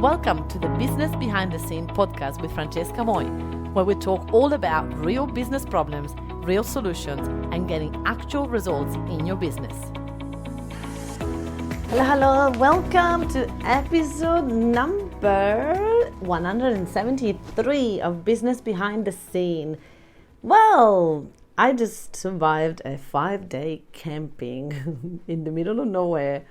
Welcome to the Business Behind the Scene podcast with Francesca Moi, where we talk all about real business problems, real solutions, and getting actual results in your business. Hello, welcome to episode number 173 of Business Behind the Scene. Well, I just survived a 5-day camping in the middle of nowhere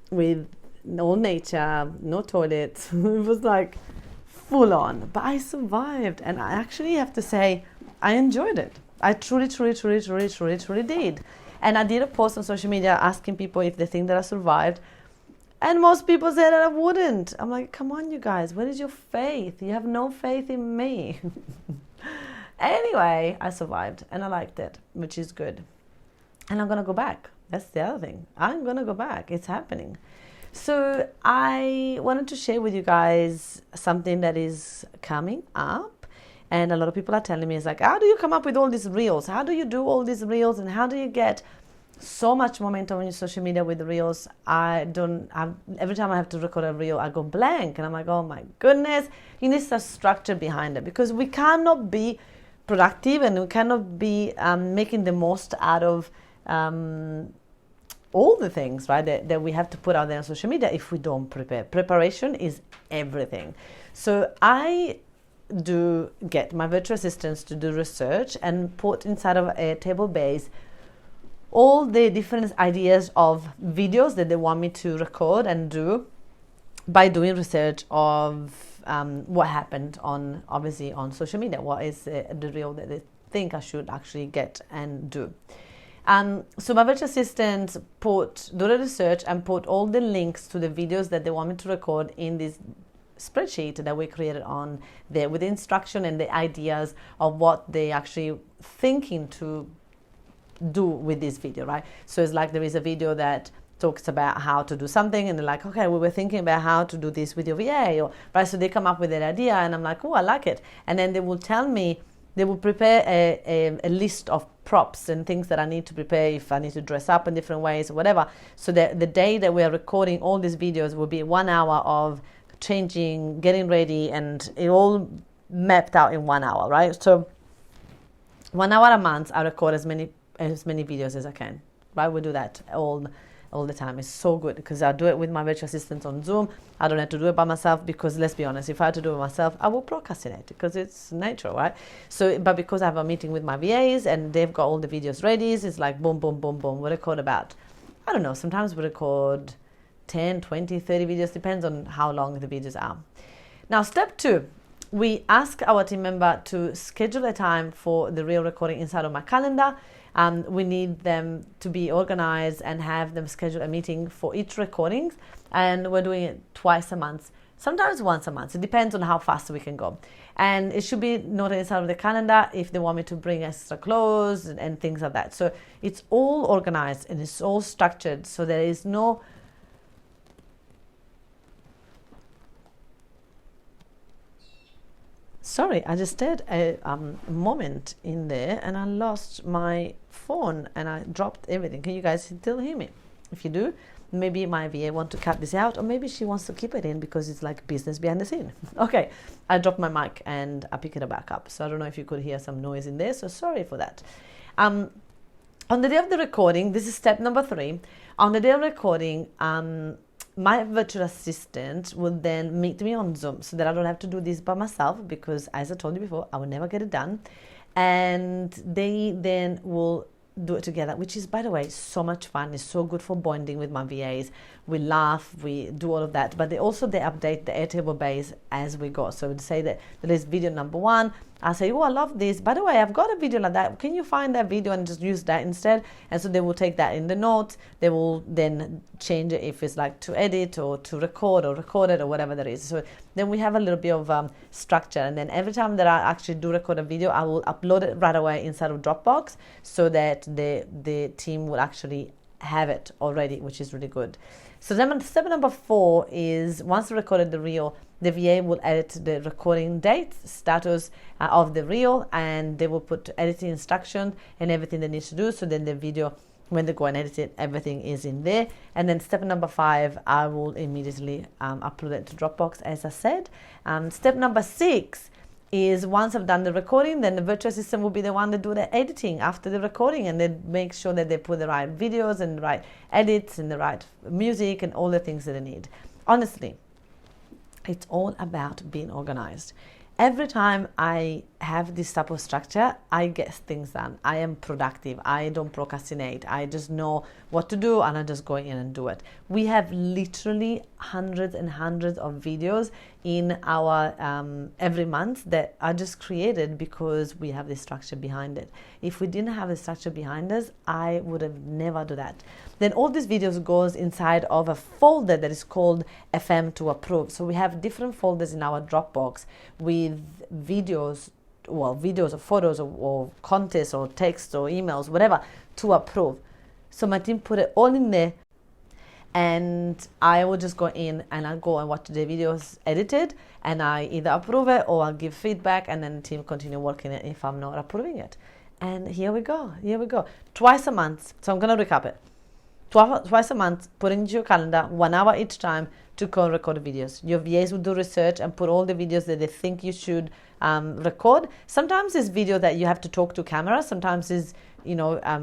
with no nature, no toilets. It was like full on, but I survived, and I actually have to say I enjoyed it. I truly did. And I did a post on social media asking people if they think that I survived, and most people said that I wouldn't. I'm like, come on, you guys, where is your faith? You have no faith in me. Anyway, I survived and I liked it, which is good. And I'm gonna go back. That's the other thing. I'm gonna go back. It's happening. So I wanted to share with you guys something that is coming up, and a lot of people are telling me, it's like, how do you come up with all these reels? How do you do all these reels, and how do you get so much momentum on your social media with the reels? Every time I have to record a reel, I go blank, and I'm like, oh my goodness, you need some structure behind it, because we cannot be productive and we cannot be making the most out of all the things, right, that we have to put out there on social media if we don't prepare. Preparation is everything. So I do get my virtual assistants to do research and put inside of a table base all the different ideas of videos that they want me to record and do by doing research of what happened on social media. What is the reel that they think I should actually get and do. So my virtual assistants do the research and put all the links to the videos that they want me to record in this spreadsheet that we created on there with the instruction and the ideas of what they actually thinking to do with this video, right? So it's like there is a video that talks about how to do something, and they're like, okay, we were thinking about how to do this with your VA, right? So they come up with an idea, and I'm like, oh, I like it. And then they will tell me, they will prepare a list of props and things that I need to prepare if I need to dress up in different ways or whatever. So that the day that we are recording all these videos will be 1 hour of changing, getting ready, and it all mapped out in 1 hour, right? So 1 hour a month, I record as many videos as I can, right? We do that all the time. It's so good because I do it with my virtual assistants on Zoom. I don't have to do it by myself because, let's be honest, if I had to do it myself, I will procrastinate because it's natural, right? So, but because I have a meeting with my VAs and they've got all the videos ready, it's like boom, boom, boom, boom. We record about, I don't know, sometimes we record 10, 20, 30 videos, depends on how long the videos are. Now, step 2, we ask our team member to schedule a time for the reel recording inside of my calendar. We need them to be organized and have them schedule a meeting for each recording, and we're doing it twice a month, sometimes once a month. It depends on how fast we can go, and it should be noted inside of the calendar if they want me to bring extra clothes and things like that. So it's all organized and it's all structured, so there is no Sorry, I just had a moment in there and I lost my phone and I dropped everything. Can you guys still hear me? If you do, maybe my VA want to cut this out, or maybe she wants to keep it in because it's like business behind the scene. Okay, I dropped my mic and I picked it back up. So I don't know if you could hear some noise in there, so sorry for that. On the day of the recording, this is step number 3. On the day of recording, my virtual assistant will then meet me on Zoom so that I don't have to do this by myself because, as I told you before, I will never get it done. And they then will do it together, which is, by the way, so much fun. It's so good for bonding with my VAs. We laugh, we do all of that, but they update the Airtable base as we go. So to say that there is video number 1, I say, oh, I love this. By the way, I've got a video like that. Can you find that video and just use that instead? And so they will take that in the notes. They will then change it if it's like to edit or to record or record it or whatever that is. So then we have a little bit of structure. And then every time that I actually do record a video, I will upload it right away inside of Dropbox so that the team will actually have it already, which is really good. So then step number 4 is, once we recorded the reel, the VA will edit the recording date, status of the reel, and they will put editing instruction and everything they need to do. So then the video when they go and edit it, everything is in there. And then step number 5, I will immediately upload it to Dropbox, as I said. Step number 6 is once I've done the recording, then the virtual assistant will be the one that do the editing after the recording, and they make sure that they put the right videos and the right edits and the right music and all the things that they need. Honestly, it's all about being organized. Every time I have this type of structure, I get things done. I am productive. I don't procrastinate. I just know what to do and I just go in and do it. We have literally hundreds and hundreds of videos in our every month that are just created because we have this structure behind it. If we didn't have the structure behind us, I would have never do that. Then all these videos goes inside of a folder that is called FM to approve. So we have different folders in our Dropbox with videos or photos or contests or text or emails, whatever, to approve. So my team put it all in there, and I will just go in and I'll go and watch the videos edited, and I either approve it or I'll give feedback, and then the team continue working it if I'm not approving it. And here we go. Twice a month. So I'm going to recap it. Twice a month, put into your calendar 1 hour each time to go and record videos. Your VAs will do research and put all the videos that they think you should record. Sometimes it's video that you have to talk to camera. Sometimes it's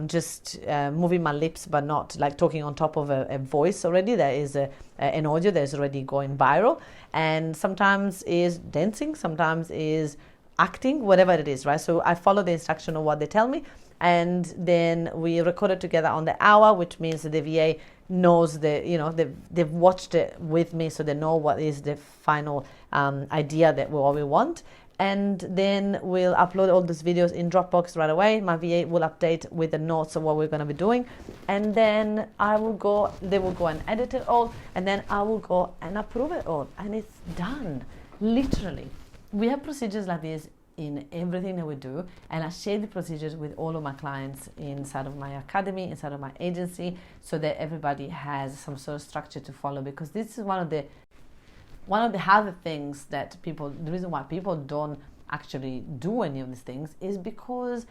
just moving my lips, but not like talking on top of a voice already. There is an audio that is already going viral. And sometimes is dancing. Sometimes is acting, whatever it is, right? So I follow the instruction of what they tell me. And then we record it together on the hour, which means that the VA knows they've watched it with me, so they know what is the final idea that we want. And then we'll upload all those videos in Dropbox right away. My VA will update with the notes of what we're going to be doing, and then they will go and edit it all, and then I will go and approve it all, and it's done. Literally, we have procedures like this in everything that we do, and I share the procedures with all of my clients inside of my academy, inside of my agency, so that everybody has some sort of structure to follow, because this is one of the harder things that the reason why people don't actually do any of these things is because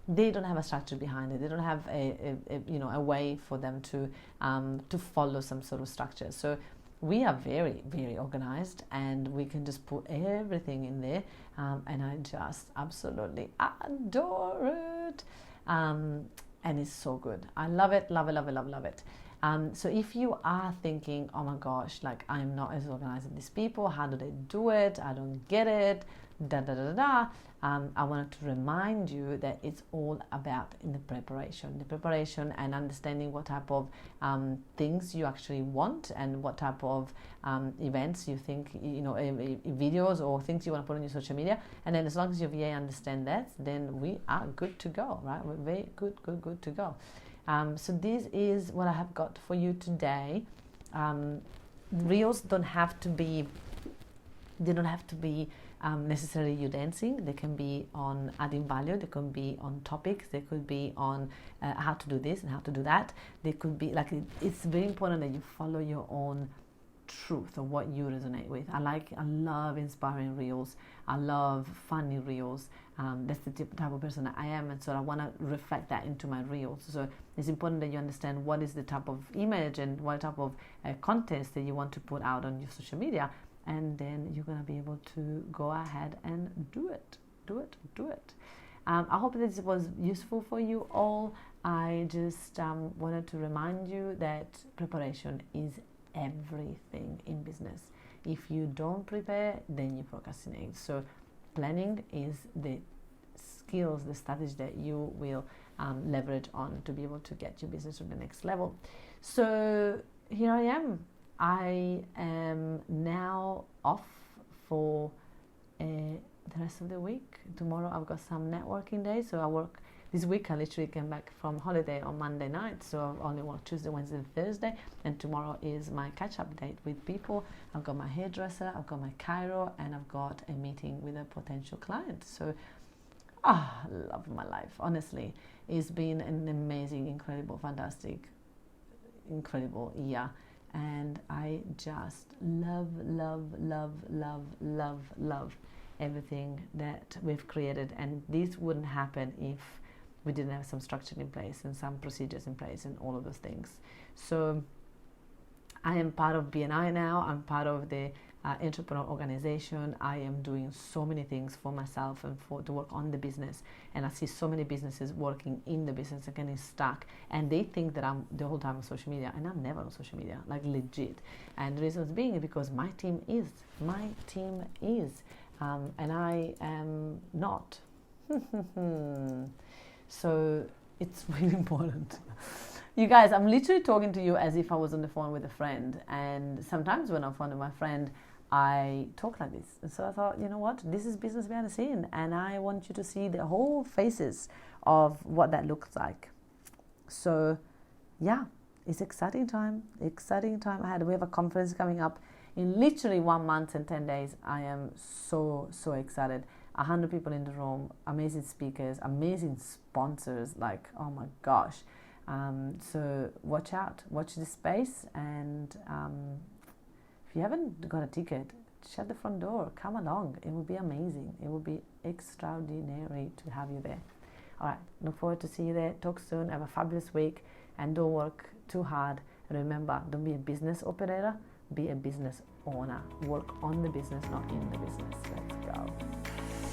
they don't have a structure behind it. They don't have a way for them to follow some sort of structure. So we are very, very organized, and we can just put everything in there, and I just absolutely adore it, and it's so good. I love it. So if you are thinking, oh my gosh, like I'm not as organized as these people, how do they do it? I don't get it, I wanted to remind you that it's all about the preparation and understanding what type of things you actually want, and what type of events you think, videos or things you want to put on your social media. And then as long as your VA understand that, then we are good to go, right? We're very good to go. So this is what I have got for you today. Reels don't have to be necessarily you dancing. They can be on adding value. They can be on topics. They could be on how to do this and how to do that. They could be like, it's very important that you follow your own truth of what you resonate with. I love inspiring reels. I love funny reels. That's the type of person that I am, and so I want to reflect that into my reels. So it's important that you understand what is the type of image and what type of content that you want to put out on your social media, and then you're going to be able to go ahead and do it. I hope this was useful for you all. I just wanted to remind you that preparation is everything in business. If you don't prepare, then you procrastinate. So planning is the skills, the strategy that you will leverage on to be able to get your business to the next level. So here I am. I am now off for the rest of the week. Tomorrow I've got some networking days, so I work this week. I literally came back from holiday on Monday night, so I only work Tuesday, Wednesday, Thursday, and tomorrow is my catch-up date with people. I've got my hairdresser, I've got my chiro, and I've got a meeting with a potential client. So I love my life. Honestly, it's been an amazing, incredible, fantastic, incredible year, and I just love everything that we've created. And this wouldn't happen if we didn't have some structure in place and some procedures in place and all of those things. So I am part of BNI now. I'm part of the entrepreneur organization. I am doing so many things for myself and to work on the business. And I see so many businesses working in the business and getting stuck. And they think that I'm the whole time on social media. And I'm never on social media, like legit. And the reasons being because my team is. And I am not. So it's really important. You guys, I'm literally talking to you as if I was on the phone with a friend. And sometimes when I'm on the phone with my friend, I talk like this. And so I thought, you know what? This is business behind the scene. And I want you to see the whole faces of what that looks like. So, yeah, it's exciting time. Exciting time ahead. We have a conference coming up in literally 1 month and 10 days. I am so excited. 100 people in the room, amazing speakers, amazing sponsors. Like, oh my gosh. So watch out, watch this space, and if you haven't got a ticket, shut the front door, come along. It will be amazing. It will be extraordinary to have you there. All right, look forward to see you there. Talk soon. Have a fabulous week, and don't work too hard. And remember, don't be a business operator, be a business owner. Work on the business, not in the business. Let's go.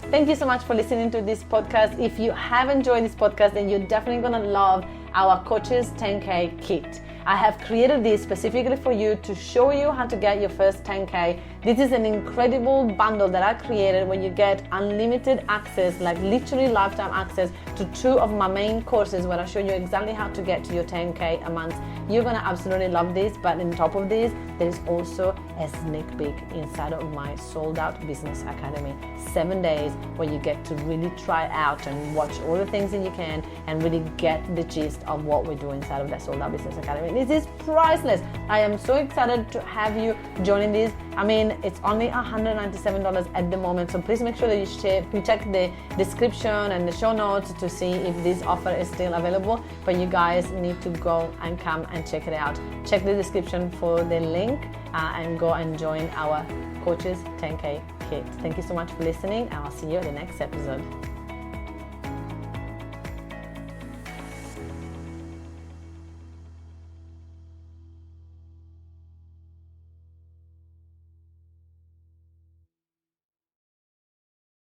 Thank you so much for listening to this podcast. If you have enjoyed this podcast, then you're definitely going to love our Coaches 10K kit. I have created this specifically for you to show you how to get your first 10K. This is an incredible bundle that I created where you get unlimited access, like literally lifetime access to 2 of my main courses where I show you exactly how to get to your 10K a month. You're going to absolutely love this, but on top of this, there is also a sneak peek inside of my sold out business academy. 7 days where you get to really try out and watch all the things that you can and really get the gist of what we do inside of that sold out business academy. This is priceless. I am so excited to have you joining this. I mean, it's only $197 at the moment, so please make sure that you check the description and the show notes to see if this offer is still available. But you guys need to go and come and check it out. Check the description for the link and go and join our Coaches 10K kit. Thank you so much for listening, and I'll see you in the next episode.